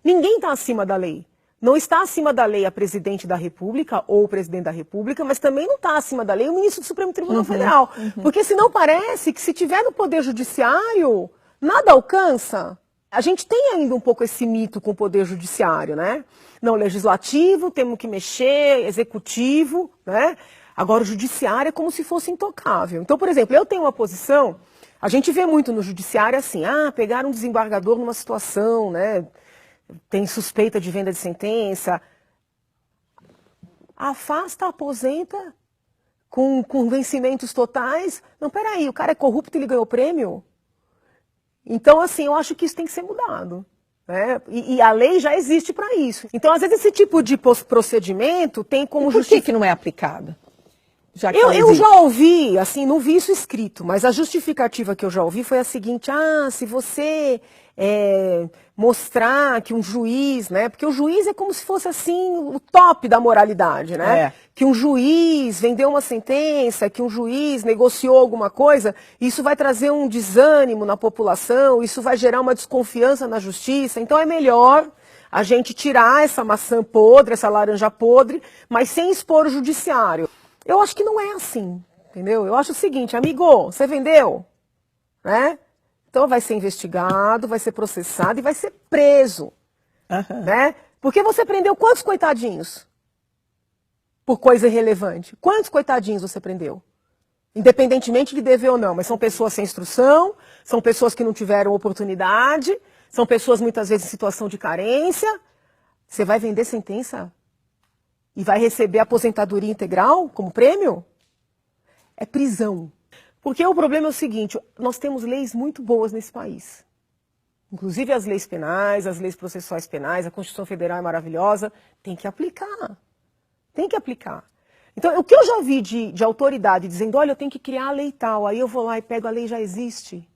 Ninguém está acima da lei. Não está acima da lei a presidente da República ou o presidente da República, mas também não está acima da lei o ministro do Supremo Tribunal Federal. Porque senão parece que se tiver no Poder Judiciário, nada alcança. A gente tem ainda um pouco esse mito com o Poder Judiciário, né? Não, legislativo, temos que mexer, executivo, né? Agora o judiciário é como se fosse intocável. Então, por exemplo, eu tenho uma posição, a gente vê muito no judiciário assim, pegaram um desembargador numa situação, né? Tem suspeita de venda de sentença, afasta, aposenta, com vencimentos totais. Não, peraí, o cara é corrupto e ele ganhou prêmio? Então, assim, eu acho que isso tem que ser mudado, né? E a lei já existe para isso. Então, às vezes, esse tipo de procedimento tem como justificativa. Por que não é aplicado? Eu já ouvi, assim, não vi isso escrito, mas a justificativa que eu já ouvi foi a seguinte: se você mostrar que um juiz, né? Porque o juiz é como se fosse assim o top da moralidade, né? Que um juiz vendeu uma sentença, que um juiz negociou alguma coisa, isso vai trazer um desânimo na população, isso vai gerar uma desconfiança na justiça. Então é melhor a gente tirar essa maçã podre, essa laranja podre, mas sem expor o judiciário. Eu acho que não é assim, entendeu? Eu acho o seguinte, amigo, você vendeu, né? Então vai ser investigado, vai ser processado e vai ser preso, né? Porque você prendeu quantos coitadinhos? Por coisa irrelevante. Quantos coitadinhos você prendeu? Independentemente de dever ou não, mas são pessoas sem instrução, são pessoas que não tiveram oportunidade, são pessoas muitas vezes em situação de carência. Você vai vender sentença? E vai receber aposentadoria integral como prêmio? É prisão. Porque o problema é o seguinte, nós temos leis muito boas nesse país. Inclusive as leis penais, as leis processuais penais, a Constituição Federal é maravilhosa, tem que aplicar. Tem que aplicar. Então, o que eu já vi de autoridade dizendo, olha, eu tenho que criar a lei tal, aí eu vou lá e pego a lei já existe.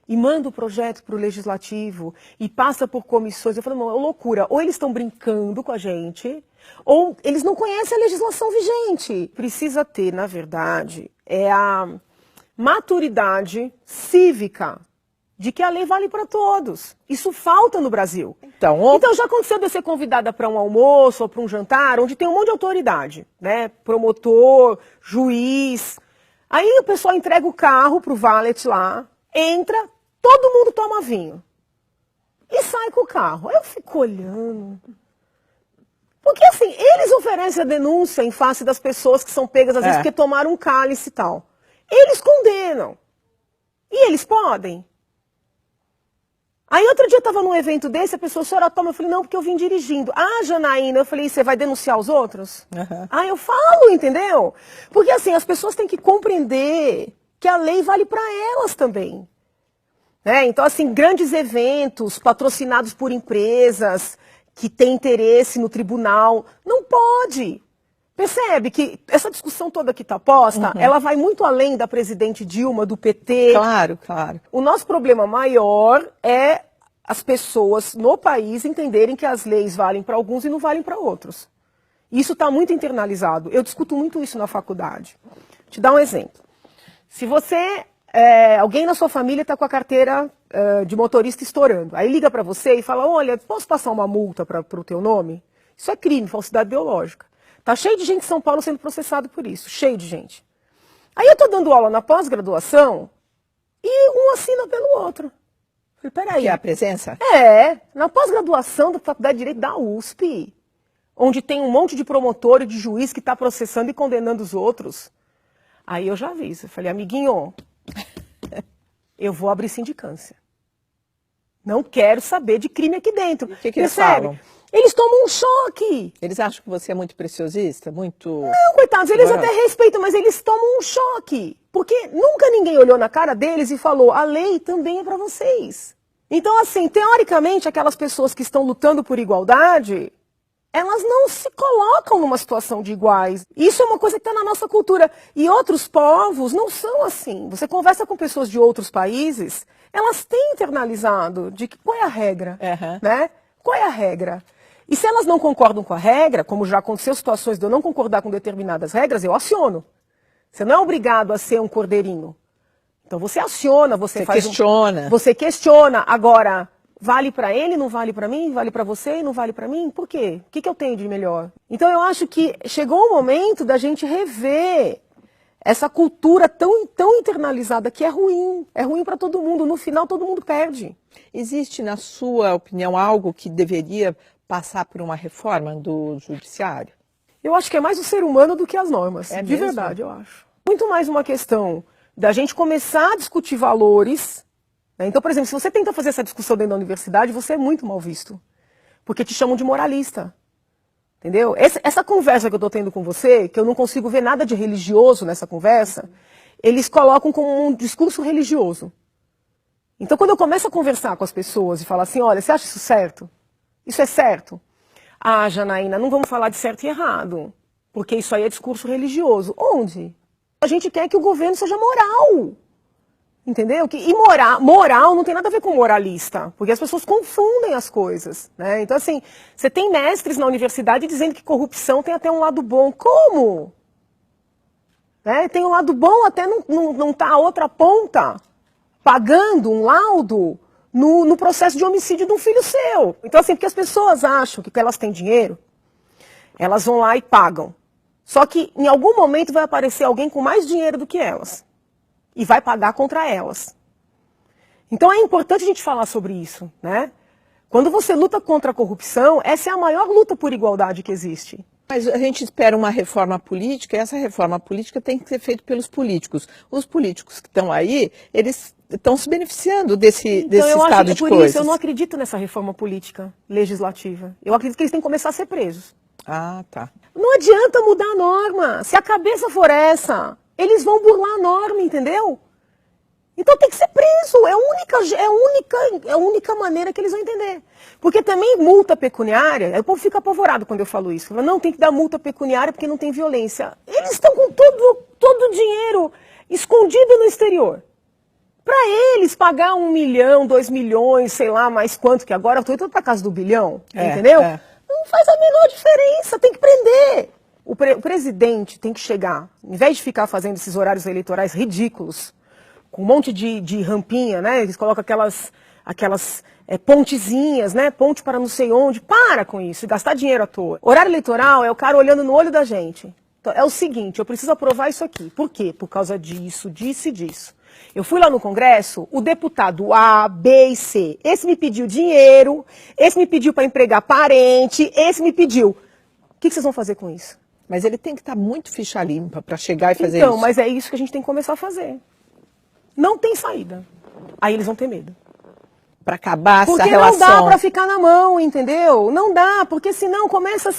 E manda o projeto para o legislativo e passa por comissões. Eu falo, não, é loucura. Ou eles estão brincando com a gente, ou eles não conhecem a legislação vigente. Precisa ter, na verdade, a maturidade cívica de que a lei vale para todos. Isso falta no Brasil. Então já aconteceu de eu ser convidada para um almoço ou para um jantar, onde tem um monte de autoridade, né? Promotor, juiz. Aí o pessoal entrega o carro para o valet lá, entra, todo mundo toma vinho e sai com o carro. Aí eu fico olhando. Porque assim, eles oferecem a denúncia em face das pessoas que são pegas às vezes porque tomaram um cálice e tal. Eles condenam. E eles podem. Aí outro dia eu estava num evento desse, a pessoa, a senhora toma? Eu falei, não, porque eu vim dirigindo. Janaína, eu falei, você vai denunciar os outros? Eu falo, entendeu? Porque assim, as pessoas têm que compreender que a lei vale para elas também. Então assim, grandes eventos patrocinados por empresas que têm interesse no tribunal, não pode. Percebe que essa discussão toda que está posta, ela vai muito além da presidente Dilma, do PT. Claro, claro. O nosso problema maior é as pessoas no país entenderem que as leis valem para alguns e não valem para outros. Isso está muito internalizado. Eu discuto muito isso na faculdade. Vou te dar um exemplo. Se você, alguém na sua família está com a carteira de motorista estourando, aí liga para você e fala, olha, posso passar uma multa para o teu nome? Isso é crime, falsidade biológica. Tá cheio de gente em São Paulo sendo processado por isso, cheio de gente. Aí eu estou dando aula na pós-graduação e um assina pelo outro. Falei, peraí. Que é a presença? Na pós-graduação da Faculdade de Direito da USP, onde tem um monte de promotor e de juiz que está processando e condenando os outros. Aí eu já aviso, eu falei, amiguinho, eu vou abrir sindicância. Não quero saber de crime aqui dentro. O que eles falam? Eles tomam um choque. Eles acham que você é muito preciosista, muito... Não, coitados, eles até respeitam, mas eles tomam um choque. Porque nunca ninguém olhou na cara deles e falou, a lei também é para vocês. Então, assim, teoricamente, aquelas pessoas que estão lutando por igualdade, elas não se colocam numa situação de iguais. Isso é uma coisa que está na nossa cultura. E outros povos não são assim. Você conversa com pessoas de outros países, elas têm internalizado de que qual é a regra, né? Qual é a regra? E se elas não concordam com a regra, como já aconteceu situações de eu não concordar com determinadas regras, eu aciono. Você não é obrigado a ser um cordeirinho. Então você aciona, você faz questiona. Você questiona. Agora, Vale para ele, não vale para mim? Vale para você e não vale para mim? Por quê? O que eu tenho de melhor? Então eu acho que chegou o momento da gente rever essa cultura tão internalizada que é ruim para todo mundo. No final todo mundo perde. Existe, na sua opinião, algo que deveria passar por uma reforma do judiciário? Eu acho que é mais o ser humano do que as normas. É de mesmo? verdade, eu acho. Muito mais uma questão da gente começar a discutir valores. Né? Então, por exemplo, se você tenta fazer essa discussão dentro da universidade, você é muito mal visto. Porque te chamam de moralista. Entendeu? Essa conversa que eu estou tendo com você, que eu não consigo ver nada de religioso nessa conversa, eles colocam como um discurso religioso. Então, quando eu começo a conversar com as pessoas e falar assim, olha, você acha isso certo? Isso é certo? Ah, Janaína, não vamos falar de certo e errado, porque isso aí é discurso religioso. Onde? A gente quer que o governo seja moral. Entendeu? E moral não tem nada a ver com moralista, porque as pessoas confundem as coisas. Né? Então, assim, você tem mestres na universidade dizendo que corrupção tem até um lado bom. Como? Né? Tem um lado bom até não tá a outra ponta pagando um laudo no processo de homicídio de um filho seu. Então, assim, porque as pessoas acham que elas têm dinheiro, elas vão lá e pagam. Só que em algum momento vai aparecer alguém com mais dinheiro do que elas. E vai pagar contra elas. Então é importante a gente falar sobre isso, né? Quando você luta contra a corrupção, essa é a maior luta por igualdade que existe. Mas a gente espera uma reforma política, e essa reforma política tem que ser feita pelos políticos. Os políticos que estão aí, eles estão se beneficiando desse estado de coisas. Por isso, eu não acredito nessa reforma política legislativa. Eu acredito que eles têm que começar a ser presos. Ah, tá. Não adianta mudar a norma. Se a cabeça for essa, eles vão burlar a norma, entendeu? Então tem que ser preso. É a única maneira que eles vão entender. Porque também multa pecuniária, o povo fica apavorado quando eu falo isso. Fala, não, tem que dar multa pecuniária porque não tem violência. Eles estão com todo o dinheiro escondido no exterior. Para eles pagar 1 milhão, 2 milhões, sei lá mais quanto, que agora eu estou indo para casa do bilhão, entendeu? Não faz a menor diferença, tem que prender. O presidente tem que chegar, em vez de ficar fazendo esses horários eleitorais ridículos, com um monte de rampinha, né? Eles colocam aquelas pontezinhas, né? Ponte para não sei onde. Para com isso, gastar dinheiro à toa. Horário eleitoral é o cara olhando no olho da gente. Então, é o seguinte, eu preciso aprovar isso aqui. Por quê? Por causa disso, disso e disso. Eu fui lá no Congresso, o deputado A, B e C. Esse me pediu dinheiro, esse me pediu para empregar parente, esse me pediu. O que vocês vão fazer com isso? Mas ele tem que estar muito ficha limpa para chegar e fazer então, isso. Mas é isso que a gente tem que começar a fazer. Não tem saída. Aí eles vão ter medo. Para acabar essa porque relação. Porque não dá para ficar na mão, entendeu? Não dá, porque senão começa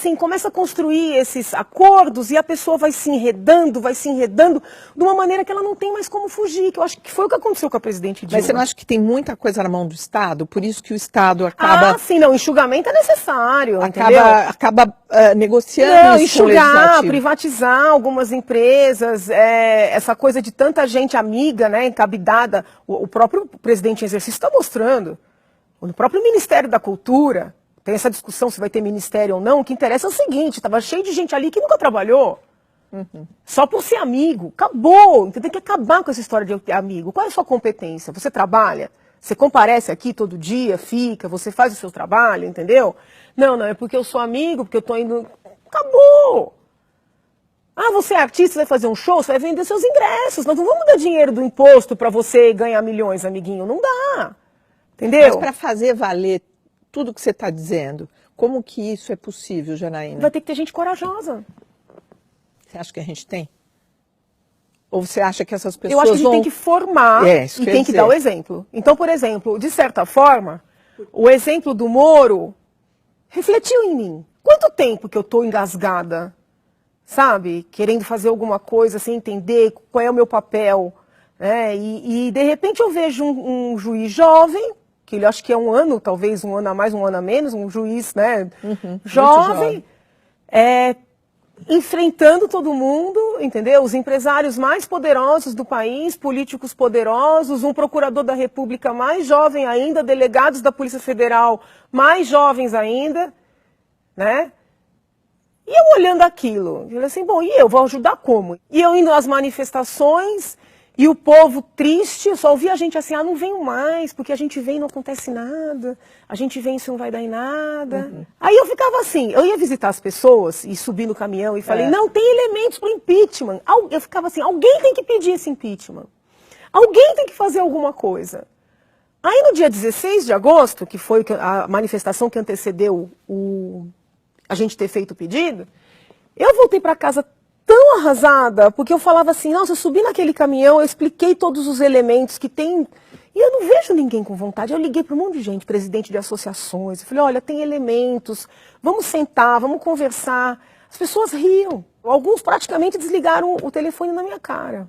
a construir esses acordos e a pessoa vai se enredando de uma maneira que ela não tem mais como fugir, que eu acho que foi o que aconteceu com a presidente Dilma. Mas você não acha que tem muita coisa na mão do Estado? Por isso que o Estado acaba... Ah, sim, não, enxugamento é necessário, entendeu? Acaba negociando não, isso enxugar, privatizar algumas empresas, essa coisa de tanta gente amiga, né, encabidada, o próprio presidente em exercício está mostrando. No próprio Ministério da Cultura, tem essa discussão se vai ter ministério ou não, o que interessa é o seguinte, estava cheio de gente ali que nunca trabalhou, só por ser amigo, acabou, então tem que acabar com essa história de ter amigo. Qual é a sua competência? Você trabalha? Você comparece aqui todo dia, fica, você faz o seu trabalho, entendeu? Não, é porque eu sou amigo, porque eu estou indo... Acabou! Ah, você é artista, vai fazer um show, você vai vender seus ingressos, nós não vamos dar dinheiro do imposto para você ganhar milhões, amiguinho, não dá. Entendeu? Mas para fazer valer tudo que você está dizendo, como que isso é possível, Janaína? Vai ter que ter gente corajosa. Você acha que a gente tem? Ou você acha que essas pessoas Eu acho que a gente tem que formar e tem que dar o exemplo. Então, por exemplo, de certa forma, o exemplo do Moro refletiu em mim. Quanto tempo que eu estou engasgada, sabe? Querendo fazer alguma coisa sem entender qual é o meu papel. Né? E de repente eu vejo um juiz jovem, que ele acho que é 1 ano, talvez 1 ano a mais, 1 ano a menos, um juiz, né, jovem, enfrentando todo mundo, entendeu? Os empresários mais poderosos do país, políticos poderosos, um procurador da República mais jovem ainda, delegados da Polícia Federal mais jovens ainda, né? E eu olhando aquilo, eu falei assim, bom, e eu vou ajudar como? E eu indo às manifestações... E o povo triste, eu só ouvia a gente assim, não venho mais, porque a gente vem e não acontece nada, a gente vem e isso não vai dar em nada. Uhum. Aí eu ficava assim, eu ia visitar as pessoas e subi no caminhão e falei, não, tem elementos para o impeachment. Eu ficava assim, alguém tem que pedir esse impeachment. Alguém tem que fazer alguma coisa. Aí no dia 16 de agosto, que foi a manifestação que antecedeu a gente ter feito o pedido, eu voltei para casa tão arrasada, porque eu falava assim, nossa, eu subi naquele caminhão, eu expliquei todos os elementos que tem, e eu não vejo ninguém com vontade. Eu liguei para um monte de gente, presidente de associações, eu falei, olha, tem elementos, vamos sentar, vamos conversar. As pessoas riam, alguns praticamente desligaram o telefone na minha cara.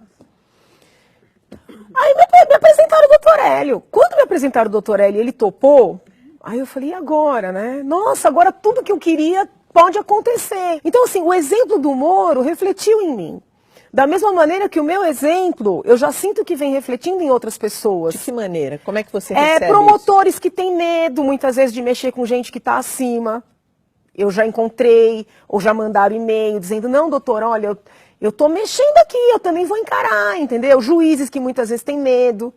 Aí me apresentaram o doutor Hélio. Quando me apresentaram o doutor Hélio, ele topou, aí eu falei, e agora, né? Nossa, agora tudo que eu queria pode acontecer. Então, assim, o exemplo do Moro refletiu em mim. Da mesma maneira que o meu exemplo, eu já sinto que vem refletindo em outras pessoas. De que maneira? Como é que você recebe promotores isso? Que têm medo, muitas vezes, de mexer com gente que está acima. Eu já encontrei, ou já mandaram e-mail dizendo, não, doutor, olha, eu estou mexendo aqui, eu também vou encarar, entendeu? Juízes que muitas vezes têm medo.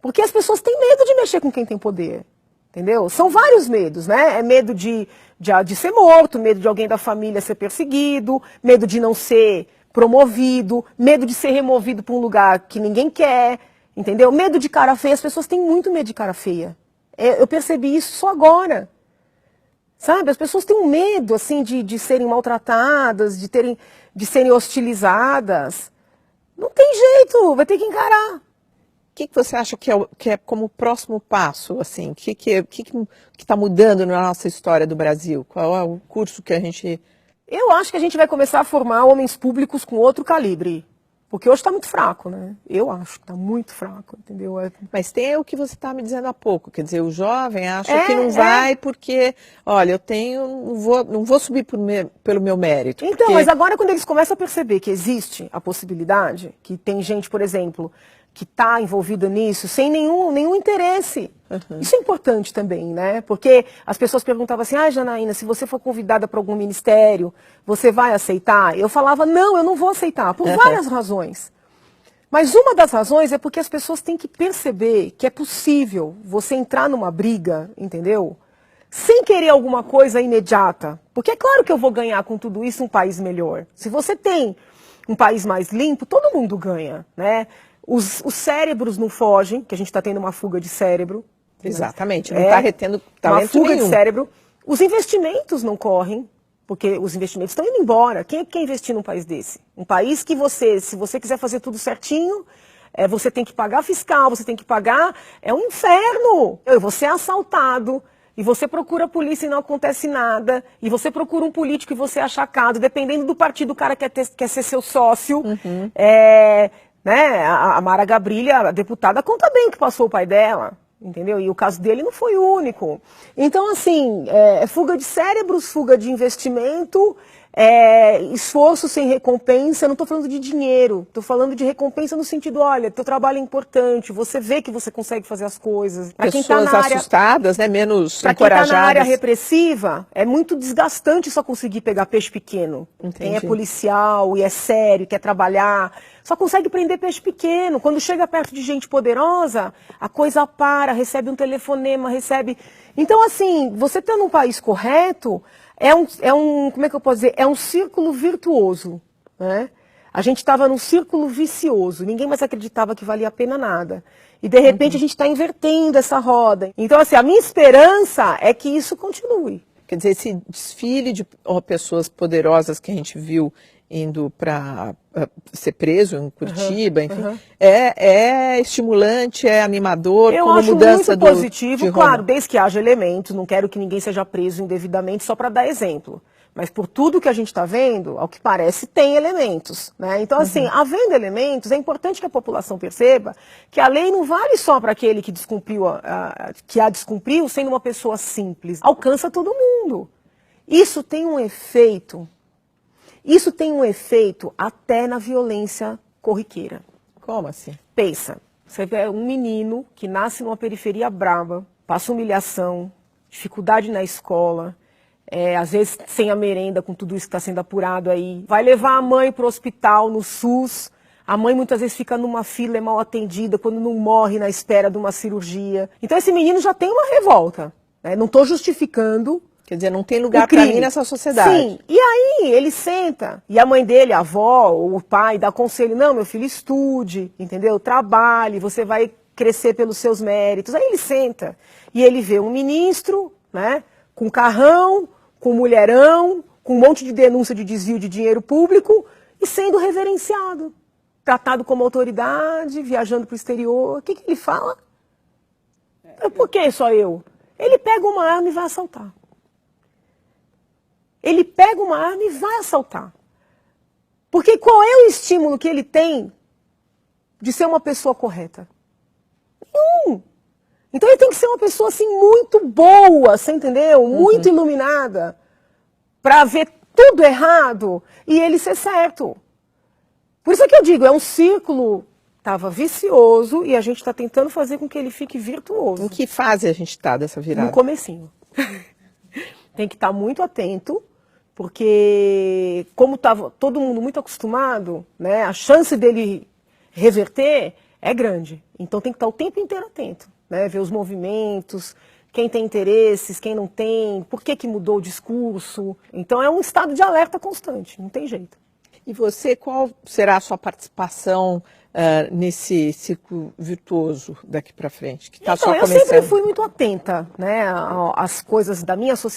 Porque as pessoas têm medo de mexer com quem tem poder. Entendeu? São vários medos, né? É medo de ser morto, medo de alguém da família ser perseguido, medo de não ser promovido, medo de ser removido para um lugar que ninguém quer, entendeu? Medo de cara feia, as pessoas têm muito medo de cara feia. Eu percebi isso só agora. Sabe? As pessoas têm um medo, assim, de serem maltratadas, de serem hostilizadas. Não tem jeito, vai ter que encarar. O que você acha que é como próximo passo, assim? O que está mudando na nossa história do Brasil? Qual é o curso que a gente... Eu acho que a gente vai começar a formar homens públicos com outro calibre. Porque hoje está muito fraco, né? Eu acho que está muito fraco, entendeu? Mas tem o que você está me dizendo há pouco, quer dizer, o jovem acha que não vai porque, olha, não vou subir pelo meu mérito. Então, porque... mas agora quando eles começam a perceber que existe a possibilidade, que tem gente, por exemplo, que está envolvida nisso sem nenhum interesse. Uhum. Isso é importante também, né? Porque as pessoas perguntavam assim, Janaína, se você for convidada para algum ministério, você vai aceitar? Eu falava, não, eu não vou aceitar, por várias razões. Mas uma das razões é porque as pessoas têm que perceber que é possível você entrar numa briga, entendeu? Sem querer alguma coisa imediata. Porque é claro que eu vou ganhar com tudo isso um país melhor. Se você tem um país mais limpo, todo mundo ganha, né? Os cérebros não fogem, que a gente está tendo uma fuga de cérebro. Exatamente, não está retendo talento uma fuga nenhum. De cérebro. Os investimentos não correm, porque os investimentos estão indo embora. Quem quer investir num país desse? Um país que se você quiser fazer tudo certinho, você tem que pagar fiscal, você tem que pagar, é um inferno. Você é assaltado, e você procura a polícia e não acontece nada, e você procura um político e você é achacado, dependendo do partido o cara quer ser seu sócio. Uhum. Né? A Mara Gabrilha, a deputada, conta bem que passou o pai dela, entendeu? E o caso dele não foi o único. Então, assim, fuga de cérebros, fuga de investimento, esforço sem recompensa. Eu não estou falando de dinheiro, estou falando de recompensa no sentido, olha, teu trabalho é importante, você vê que você consegue fazer as coisas. Pessoas assustadas, né? Menos pra encorajadas. Para quem está na área repressiva, é muito desgastante só conseguir pegar peixe pequeno. Entendi. Quem é policial e é sério, quer trabalhar, só consegue prender peixe pequeno. Quando chega perto de gente poderosa, a coisa para, recebe um telefonema, recebe... Então, assim, você está num país correto... como é que eu posso dizer? É um círculo virtuoso, né? A gente estava num círculo vicioso, ninguém mais acreditava que valia a pena nada. E de repente a gente está invertendo essa roda. Então, assim, a minha esperança é que isso continue. Quer dizer, esse desfile de pessoas poderosas que a gente viu indo para ser preso em Curitiba, enfim, é estimulante, é animador, eu como acho mudança muito positivo, claro, desde que haja elementos, não quero que ninguém seja preso indevidamente só para dar exemplo. Mas por tudo que a gente está vendo, ao que parece, tem elementos, né? Então, assim, havendo elementos, é importante que a população perceba que a lei não vale só para aquele que descumpriu, que a descumpriu sendo uma pessoa simples. Alcança todo mundo. Isso tem um efeito até na violência corriqueira. Como assim? Pensa, você vê um menino que nasce numa periferia braba, passa humilhação, dificuldade na escola, às vezes sem a merenda com tudo isso que está sendo apurado aí, vai levar a mãe para o hospital no SUS, A mãe muitas vezes fica numa fila, é mal atendida, quando não morre na espera de uma cirurgia. Então esse menino já tem uma revolta, né? Não estou justificando. Quer dizer, não tem lugar para mim nessa sociedade. Sim, e aí ele senta, e a mãe dele, a avó, ou o pai, dá conselho, não, meu filho, estude, entendeu? Trabalhe, você vai crescer pelos seus méritos. Aí ele senta, e ele vê um ministro, né, com carrão, com mulherão, com um monte de denúncia de desvio de dinheiro público, e sendo reverenciado, tratado como autoridade, viajando para o exterior. O que ele fala? Por que só eu? Ele pega uma arma e vai assaltar. Ele pega uma arma e vai assaltar. Porque qual é o estímulo que ele tem de ser uma pessoa correta? Nenhum. Então ele tem que ser uma pessoa assim muito boa, você entendeu? Muito iluminada, para ver tudo errado e ele ser certo. Por isso é que eu digo, é um círculo, estava vicioso e a gente está tentando fazer com que ele fique virtuoso. Em que fase a gente está dessa virada? No comecinho. Tem que estar muito atento, porque como estava todo mundo muito acostumado, né, a chance dele reverter é grande. Então tem que estar o tempo inteiro atento, né, ver os movimentos, quem tem interesses, quem não tem, por que mudou o discurso. Então é um estado de alerta constante, não tem jeito. E você, qual será a sua participação nesse ciclo virtuoso daqui para frente? Que tá então, só eu começando? sempre fui muito atenta, né, às coisas da minha sociedade.